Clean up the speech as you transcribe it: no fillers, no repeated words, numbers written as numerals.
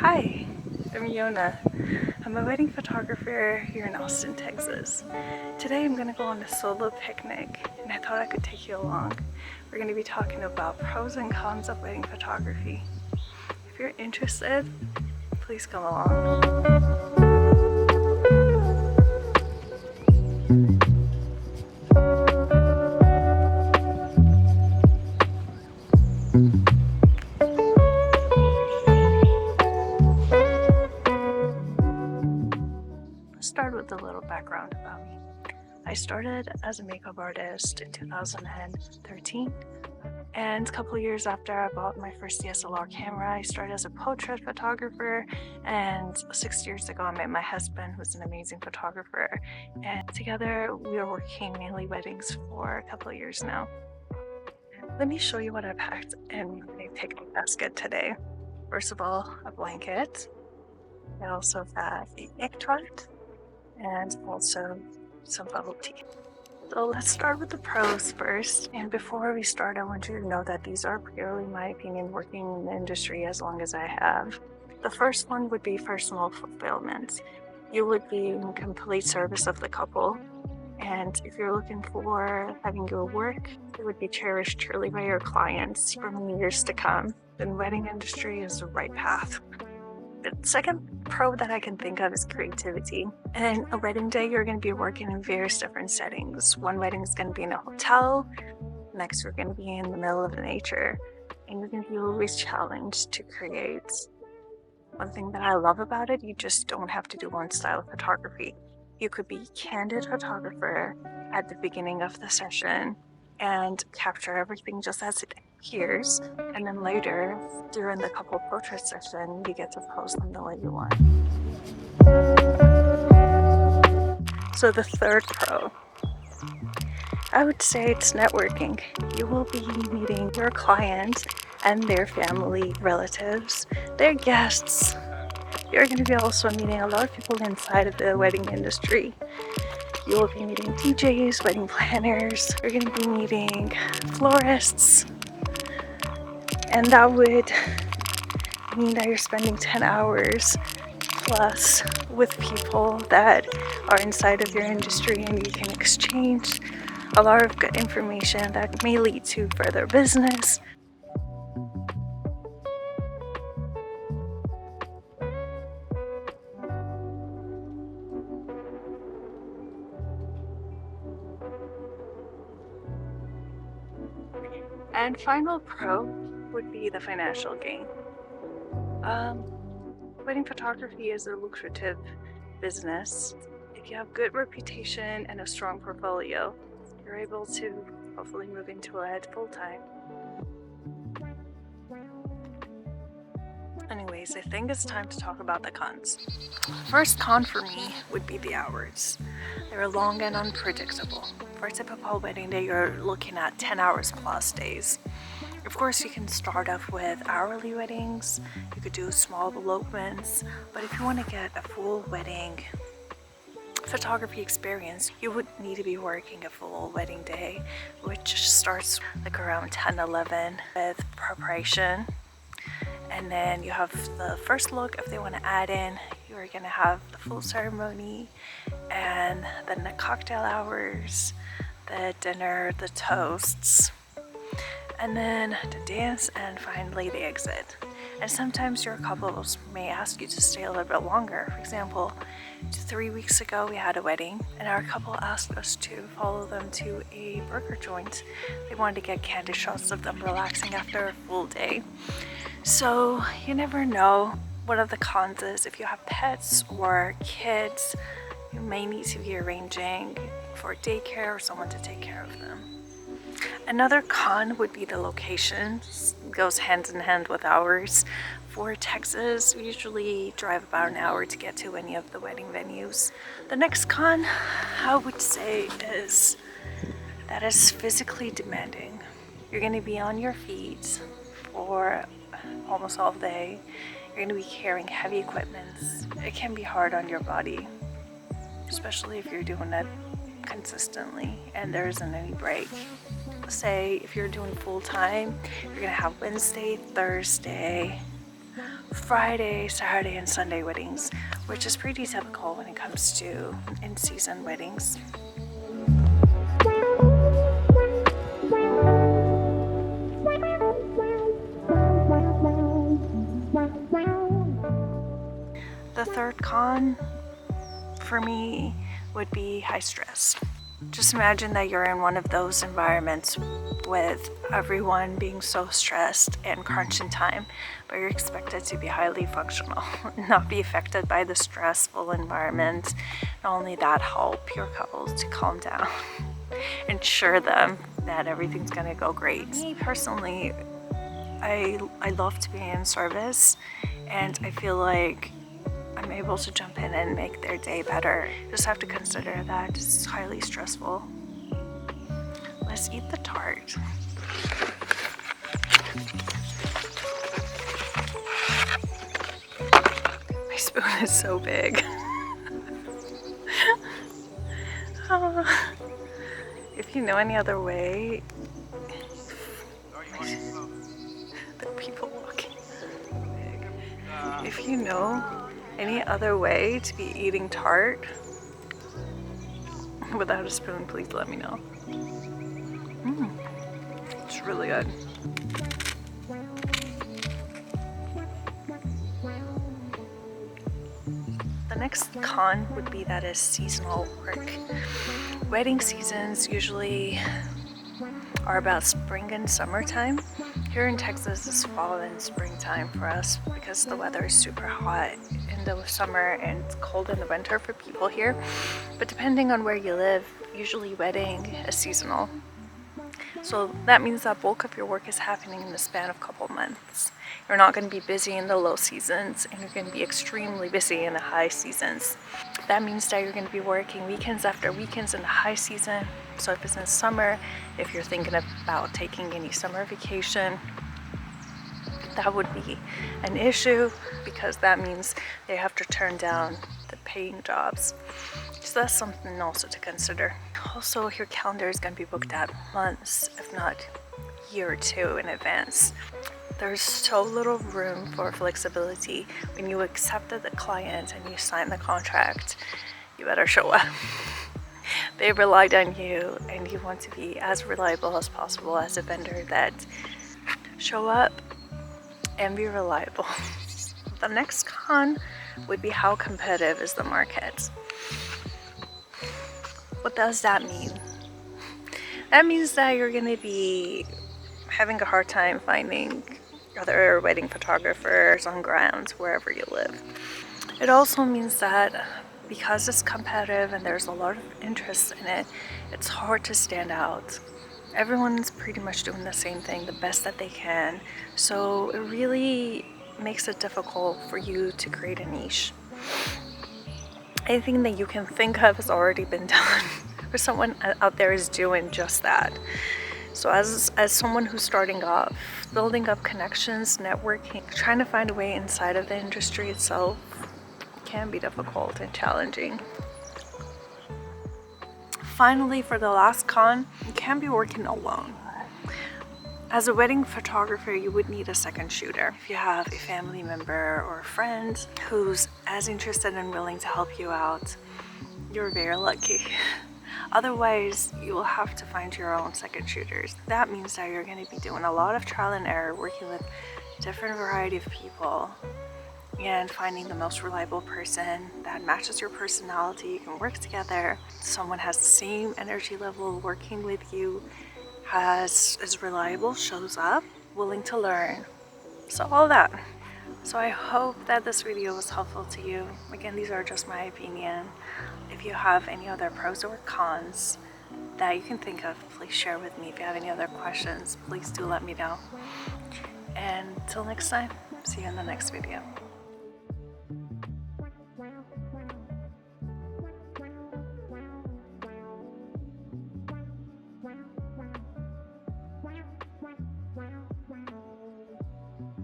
Hi, I'm Yona. I'm a wedding photographer here in Austin, Texas. Today I'm going to go on a solo picnic and I thought I could take you along. We're going to be talking about pros and cons of wedding photography. If you're interested, please come along. Let's start with a little background about me. I started as a makeup artist in 2013, and a couple of years after I bought my first DSLR camera, I started as a portrait photographer, and 6 years ago I met my husband, who's an amazing photographer, and together we are working mainly weddings for a couple of years now. Let me show you what I packed in my picnic basket today. First of all, a blanket. I also have a egg tart and also some bubble tea. So let's start with the pros first. And before we start, I want you to know that these are purely my opinion working in the industry as long as I have. The first one would be personal fulfillment. You would be in complete service of the couple. And if you're looking for having your work, it would be cherished truly by your clients for many years to come. The wedding industry is the right path. The second pro that I can think of is creativity. And a wedding day, you're going to be working in various different settings. One wedding is going to be in a hotel, next you're going to be in the middle of nature, and you're going to be always challenged to create. One thing that I love about it, you just don't have to do one style of photography. You could be candid photographer at the beginning of the session and capture everything just as it appears, and then later during the couple portrait session you get to pose them the way you want. So the third pro, I would say it's networking. You will be meeting your client and their family, relatives, their guests. You're going to be also meeting a lot of people inside of the wedding industry. You will be meeting DJs, wedding planners, you're going to be meeting florists, and that would mean that you're spending 10 hours plus with people that are inside of your industry, and you can exchange a lot of good information that may lead to further business. And final pro would be the financial gain. Wedding photography is a lucrative business. If you have good reputation and a strong portfolio, you're able to hopefully move into it full time. Anyways, I think it's time to talk about the cons. First con for me would be the hours. They're long and unpredictable. For a typical wedding day, you're looking at 10 hours plus days. Of course, you can start off with hourly weddings, you could do small elopements, but if you want to get a full wedding photography experience, you would need to be working a full wedding day, which starts like around 10-11 with preparation. And then you have the first look. If they want to add in, you're going to have the full ceremony, and then the cocktail hours, the dinner, the toasts, and then the dance, and finally the exit. And sometimes your couples may ask you to stay a little bit longer. For example, 3 weeks ago we had a wedding and our couple asked us to follow them to a burger joint. They wanted to get candid shots of them relaxing after a full day. So you never know. One of the cons is if you have pets or kids, you may need to be arranging for daycare or someone to take care of them. Another con would be the locations. It goes hand in hand with ours. For Texas, we usually drive about an hour to get to any of the wedding venues. The next con, I would say, is that it's physically demanding. You're going to be on your feet for almost all day. You're going to be carrying heavy equipment. It can be hard on your body, especially if you're doing it consistently and there isn't any break. Say if you're doing full time, you're gonna have Wednesday, Thursday, Friday, Saturday, and Sunday weddings, which is pretty typical when it comes to in-season weddings. The third con for me would be high stress. Just imagine that you're in one of those environments with everyone being so stressed and crunching time, but you're expected to be highly functional, not be affected by the stressful environment. Not only that, help your couple to calm down, ensure them that everything's gonna go great. Me personally, I love to be in service, and I feel like I'm able to jump in and make their day better. Just have to consider that it's highly stressful. Let's eat the tart. My spoon is so big. If you know any other way, the people walking. If you know any other way to be eating tart without a spoon, please let me know. It's really good. The next con would be that is seasonal work. Wedding seasons usually are about spring and summertime. Here in Texas, it's fall and springtime for us because the weather is super hot in the summer and it's cold in the winter for people here. But depending on where you live, usually wedding is seasonal. So that means that bulk of your work is happening in the span of a couple months. You're not going to be busy in the low seasons, and you're going to be extremely busy in the high seasons. That means that you're going to be working weekends after weekends in the high season. So if it's in summer, if you're thinking about taking any summer vacation, that would be an issue because that means they have to turn down the paying jobs. So that's something also to consider. Also, your calendar is going to be booked out months, if not a year or two in advance. There's so little room for flexibility. When you accepted the client and you sign the contract, you better show up. They relied on you, and you want to be as reliable as possible as a vendor that show up and be reliable. The next con would be how competitive is the market. What does that mean? That means that you're going to be having a hard time finding other wedding photographers on grounds wherever you live. It also means that because it's competitive and there's a lot of interest in it, it's hard to stand out. Everyone's pretty much doing the same thing, the best that they can. So it really makes it difficult for you to create a niche. Anything that you can think of has already been done, or someone out there is doing just that. So as someone who's starting off, building up connections, networking, trying to find a way inside of the industry itself can be difficult and challenging. Finally, for the last con, you can't be working alone. As a wedding photographer, you would need a second shooter. If you have a family member or a friend who's as interested and willing to help you out, you're very lucky. Otherwise, you will have to find your own second shooters. That means that you're going to be doing a lot of trial and error, working with different variety of people, and finding the most reliable person that matches your personality. You can work together. Someone has the same energy level working with you, is reliable, shows up, willing to learn. So all that. So I hope that this video was helpful to you. Again, these are just my opinion. If you have any other pros or cons that you can think of, please share with me. If you have any other questions, please do let me know. And till next time, see you in the next video.